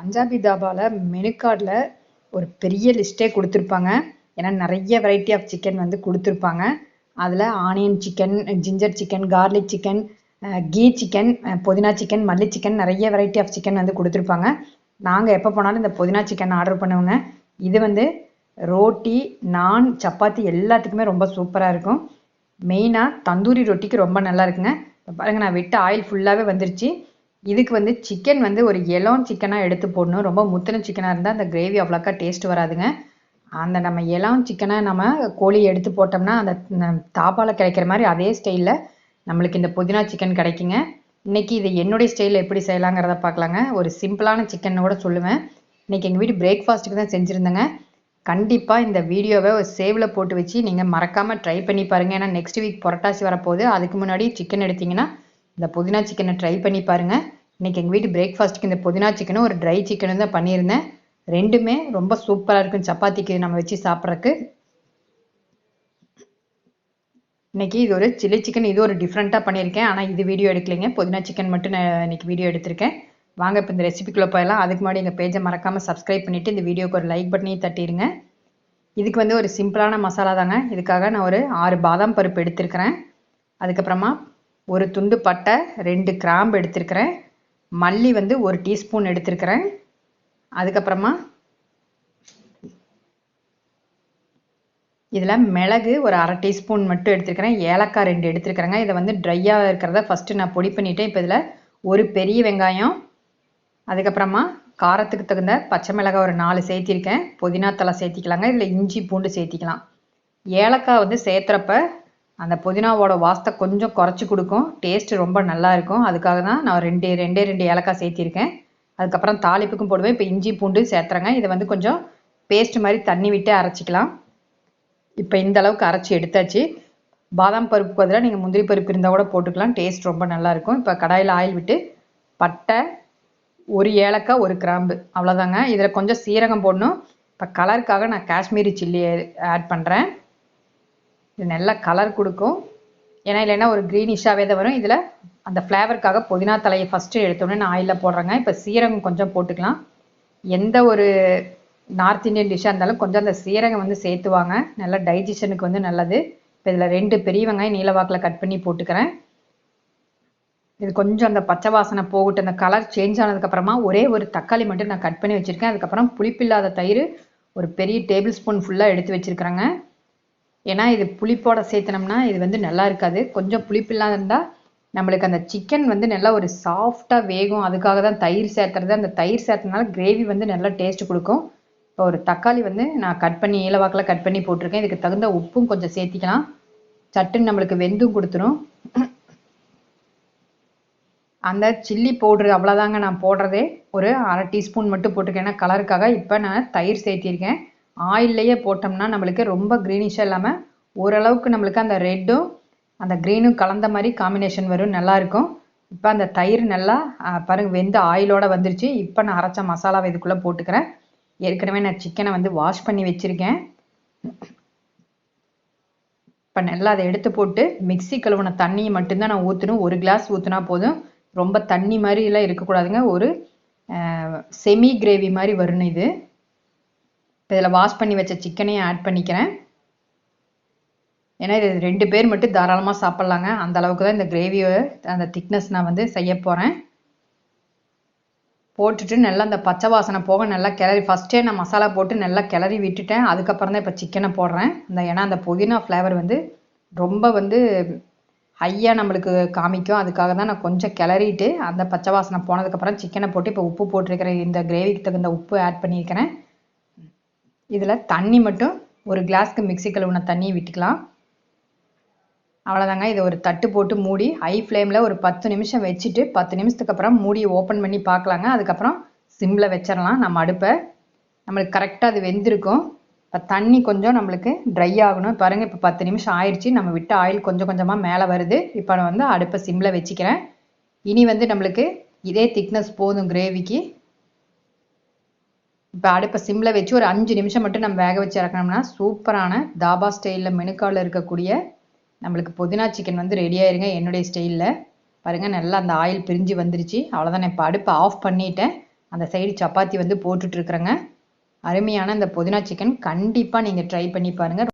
Punjabi தாபால menu கார்டில் ஒரு பெரிய லிஸ்ட்டே கொடுத்துருப்பாங்க. ஏன்னா நிறைய வெரைட்டி ஆஃப் சிக்கன் வந்து கொடுத்துருப்பாங்க. அதில் onion chicken, ginger chicken, garlic chicken, ghee chicken, புதினா சிக்கன், மல்லி சிக்கன், நிறைய வெரைட்டி ஆஃப் சிக்கன் வந்து கொடுத்துருப்பாங்க. நாங்கள் எப்போ போனாலும் இந்த புதினா சிக்கன் ஆர்டர் பண்ணுவோங்க. இது வந்து ரோட்டி, நான், சப்பாத்தி எல்லாத்துக்குமே ரொம்ப சூப்பராக இருக்கும். மெயினாக தந்தூரி ரொட்டிக்கு ரொம்ப நல்லா இருக்குங்க. பாருங்கள், நான் விட்ட ஆயில் ஃபுல்லாகவே வந்துருச்சு. இதுக்கு வந்து சிக்கன் வந்து ஒரு எலோன் சிக்கனாக எடுத்து போடணும். ரொம்ப முத்தின சிக்கனாக இருந்தால் அந்த கிரேவி அவ்வளோக்கா டேஸ்ட் வராதுங்க. அந்த நம்ம எலோன் சிக்கனை நம்ம கோழி எடுத்து போட்டோம்னா அந்த தாபாவில் கிடைக்கிற மாதிரி அதே ஸ்டைலில் நம்மளுக்கு இந்த புதினா சிக்கன் கிடைக்குங்க. இன்றைக்கி இது என்னுடைய ஸ்டைலில் எப்படி செய்யலாங்கிறத பார்க்கலாங்க. ஒரு சிம்பிளான சிக்கன் கூட சொல்லுவேன். இன்றைக்கி எங்கள் வீட்டு பிரேக்ஃபாஸ்ட்டுக்கு தான் செஞ்சுருந்தேங்க. கண்டிப்பாக இந்த வீடியோவை ஒரு சேவில் போட்டு வச்சு நீங்கள் மறக்காமல் ட்ரை பண்ணி பாருங்கள். ஏன்னா நெக்ஸ்ட் வீக் புரட்டாசி வரப்போகுது. அதுக்கு முன்னாடி சிக்கன் எடுத்திங்கன்னா இந்த புதினா சிக்கனை ட்ரை பண்ணி பாருங்கள். இன்றைக்கி எங்கள் வீட்டு பிரேக்ஃபாஸ்ட்டுக்கு இந்த புதினா சிக்கனும் ஒரு ட்ரை சிக்கனும் தான் பண்ணியிருந்தேன். ரெண்டுமே ரொம்ப சூப்பராக இருக்கும் சப்பாத்திக்கு நம்ம வச்சு சாப்பிட்றதுக்கு. இன்றைக்கி இது ஒரு சில்லி சிக்கன், இது ஒரு டிஃப்ரெண்ட்டாக பண்ணியிருக்கேன். ஆனால் இது வீடியோ எடுக்கலைங்க, புதினா சிக்கன் மட்டும் நான் இன்றைக்கி வீடியோ எடுத்திருக்கேன். வாங்க இப்போ இந்த ரெசிபிக்குள்ளே போயிடலாம். அதுக்கு முன்னாடி எங்கள் பேஜை மறக்காமல் சப்ஸ்கிரைப் பண்ணிவிட்டு இந்த வீடியோக்கு ஒரு லைக் பட்டனையும் தட்டிடுங்க. இதுக்கு வந்து ஒரு சிம்பிளான மசாலா தாங்க. இதுக்காக நான் ஒரு 6 பாதாம் பருப்பு எடுத்திருக்கிறேன். அதுக்கப்புறமா ஒரு துண்டு பட்டை, 2 கிராம்பு எடுத்திருக்கிறேன். மல்லி வந்து 1 டீஸ்பூன் எடுத்திருக்கிறேன். அதுக்கப்புறமா இதில் மிளகு ஒரு 1/2 டீஸ்பூன் மட்டும் எடுத்துருக்கிறேன். ஏலக்காய் 2 எடுத்துருக்கிறேங்க. இதை வந்து ட்ரையாக இருக்கிறத ஃபஸ்ட்டு நான் பொடி பண்ணிவிட்டேன். இப்போ இதில் ஒரு பெரிய வெங்காயம், அதுக்கப்புறமா காரத்துக்கு தகுந்த பச்சை மிளகாய் ஒரு 4 சேர்த்திருக்கேன். புதினா தலை சேர்த்திக்கலாங்க. இதில் இஞ்சி பூண்டு சேர்த்திக்கலாம். ஏலக்காய் வந்து சேர்த்துறப்ப அந்த புதினாவோட வாசத்தை கொஞ்சம் குறைச்சி கொடுக்கும், டேஸ்ட் ரொம்ப நல்லா இருக்கும். அதுக்காக தான் நான் ரெண்டே ஏலக்காய் சேர்த்திருக்கேன். அதுக்கப்புறம் தாளிப்புக்கும் போடுவேன். இப்போ இஞ்சி பூண்டு சேர்த்துறேங்க. இதை வந்து கொஞ்சம் பேஸ்ட் மாதிரி தண்ணி விட்டு அரைச்சிக்கலாம். இப்போ இந்த அளவுக்கு அரைச்சி எடுத்தாச்சு. பாதாம் பருப்பு பதிலாக நீங்கள் முந்திரி பருப்பு இருந்தால் கூட போட்டுக்கலாம், டேஸ்ட் ரொம்ப நல்லாயிருக்கும். இப்போ கடாயில் ஆயில் விட்டு பட்டை, 1 ஏலக்காய், 1 கிராம்பு, அவ்வளோதாங்க. இதில் கொஞ்சம் சீரகம் போடணும். இப்போ கலருக்காக நான் காஷ்மீரி சில்லி ஆட் பண்ணுறேன். இது நல்லா கலர் கொடுக்கும். ஏன்னா இல்லைன்னா ஒரு க்ரீனிஷாகவே தான் வரும். இதில் அந்த ஃப்ளேவருக்காக புதினா தலையை ஃபஸ்ட்டு எடுத்தோடனே நான் ஆயிலில் போடுறேங்க. இப்போ சீரகம் கொஞ்சம் போட்டுக்கலாம். எந்த ஒரு நார்த் இந்தியன் டிஷ்ஷாக இருந்தாலும் கொஞ்சம் அந்த சீரகம் வந்து சேர்த்துவாங்க, நல்லா டைஜஷனுக்கு வந்து நல்லது. இப்போ இதில் 2 பெரிய வெங்காயம் நீலவாக்கில் கட் பண்ணி போட்டுக்கிறேன். இது கொஞ்சம் அந்த பச்சை வாசனை போகட்டும். அந்த கலர் சேஞ்ச் ஆனதுக்கப்புறமா ஒரே ஒரு தக்காளி மட்டும் நான் கட் பண்ணி வச்சுருக்கேன். அதுக்கப்புறம் புளிப்பில்லாத தயிர் ஒரு பெரிய டேபிள் ஸ்பூன் ஃபுல்லாக எடுத்து வச்சுருக்கிறேங்க. ஏன்னா இது புளிப்போட சேர்த்தனோம்னா இது வந்து நல்லா இருக்காது. கொஞ்சம் புளிப்பில்லாத இருந்தால் நம்மளுக்கு அந்த சிக்கன் வந்து நல்லா ஒரு சாஃப்டாக வேகும். அதுக்காக தான் தயிர் சேர்த்துறது. அந்த தயிர் சேர்த்தனால கிரேவி வந்து நல்லா டேஸ்ட் கொடுக்கும். இப்போ ஒரு தக்காளி வந்து நான் கட் பண்ணி நீலவாக்கில் கட் பண்ணி போட்டிருக்கேன். இதுக்கு தகுந்த உப்பும் கொஞ்சம் சேர்த்திக்கலாம். சட்டுன்னு நம்மளுக்கு வெந்தும் கொடுத்துரும். அந்த சில்லி பவுட்ரு அவ்வளோதாங்க நான் போடுறதே. ஒரு 1/2 டீஸ்பூன் மட்டும் போட்டிருக்கேன், ஏன்னா கலருக்காக. இப்போ நான் தயிர் சேர்த்திருக்கேன். ஆயில்லையே போட்டோம்னா நம்மளுக்கு ரொம்ப க்ரீனிஷாக இல்லாமல் ஓரளவுக்கு நம்மளுக்கு அந்த ரெட்டும் அந்த க்ரீனும் கலந்த மாதிரி காம்பினேஷன் வரும், நல்லாயிருக்கும். இப்போ அந்த தயிர் நல்லா பாருங்கள் வெந்து ஆயிலோடு வந்துருச்சு. இப்போ நான் அரைச்ச மசாலாவை இதுக்குள்ளே போட்டுக்கிறேன். ஏற்கனவே நான் சிக்கனை வந்து வாஷ் பண்ணி வச்சுருக்கேன். இப்போ நல்லா அதை எடுத்து போட்டு மிக்ஸி கழுவுன தண்ணியை மட்டும்தான் நான் ஊற்றணும். 1 கிளாஸ் ஊற்றினா போதும். ரொம்ப தண்ணி மாதிரிலாம் இருக்கக்கூடாதுங்க. ஒரு செமி கிரேவி மாதிரி வரணும் இது. இப்போ இதில் வாஷ் பண்ணி வச்ச சிக்கனையும் ஆட் பண்ணிக்கிறேன். ஏன்னா இது 2 பேர் மட்டும் தாராளமாக சாப்பிட்லாங்க. அந்த அளவுக்கு தான் இந்த கிரேவியை அந்த திக்னஸ் நான் வந்து செய்ய போகிறேன். போட்டுட்டு நல்லா அந்த பச்சை வாசனை போக நல்லா கிளறி, ஃபஸ்ட்டே நான் மசாலா போட்டு நல்லா கிளறி விட்டுட்டேன். அதுக்கப்புறம் தான் இப்போ சிக்கனை போடுறேன். ஏன்னா அந்த புதினா ஃப்ளேவர் வந்து ரொம்ப வந்து ஹையாக நம்மளுக்கு காமிக்கும். அதுக்காக தான் நான் கொஞ்சம் கிளறிட்டு அந்த பச்சை வாசனை போனதுக்கப்புறம் சிக்கனை போட்டு இப்போ உப்பு போட்டிருக்கிறேன். இந்த கிரேவிக்கு தகுந்த உப்பு ஆட் பண்ணியிருக்கிறேன். இதில் தண்ணி மட்டும் 1 கிளாஸ்க்கு மிக்ஸி கழுவுன தண்ணியை விட்டுக்கலாம். அவ்வளோதாங்க. இதை ஒரு தட்டு போட்டு மூடி ஹை ஃப்ளேமில் ஒரு 10 நிமிஷம் வச்சுட்டு 10 நிமிஷத்துக்கு அப்புறம் மூடியை ஓப்பன் பண்ணி பார்க்கலாங்க. அதுக்கப்புறம் சிம்மில் வச்சிடலாம் நம்ம அடுப்பை. நம்மளுக்கு கரெக்டாக அது வெந்திருக்கும். இப்போ தண்ணி கொஞ்சம் நம்மளுக்கு ட்ரை ஆகணும். பாருங்கள், இப்போ 10 நிமிஷம் ஆயிடுச்சு. நம்ம விட்ட ஆயில் கொஞ்சம் கொஞ்சமாக மேலே வருது. இப்போ நான் வந்து அடுப்பை சிம்மில் வச்சுக்கிறேன். இனி வந்து நம்மளுக்கு இதே திக்னஸ் போதும் கிரேவிக்கு. இப்போ அடுப்பை சிம்மில் வச்சு ஒரு 5 நிமிஷம் மட்டும் நம்ம வேக வச்சு இறக்கணும்னா சூப்பரான தாபா ஸ்டைலில் மெனுக்காவில் இருக்கக்கூடிய நம்மளுக்கு புதினா சிக்கன் வந்து ரெடி ஆயிருங்க. என்னுடைய ஸ்டைலில் பாருங்கள், நல்லா அந்த ஆயில் பிரிஞ்சு வந்துருச்சு. அவ்வளோதான். இப்போ அடுப்பை ஆஃப் பண்ணிட்டேன். அந்த சைடு சப்பாத்தி வந்து போட்டுட்ருக்குறேங்க. அருமையான இந்த புதினா சிக்கன் கண்டிப்பாக நீங்கள் ட்ரை பண்ணி பாருங்கள்.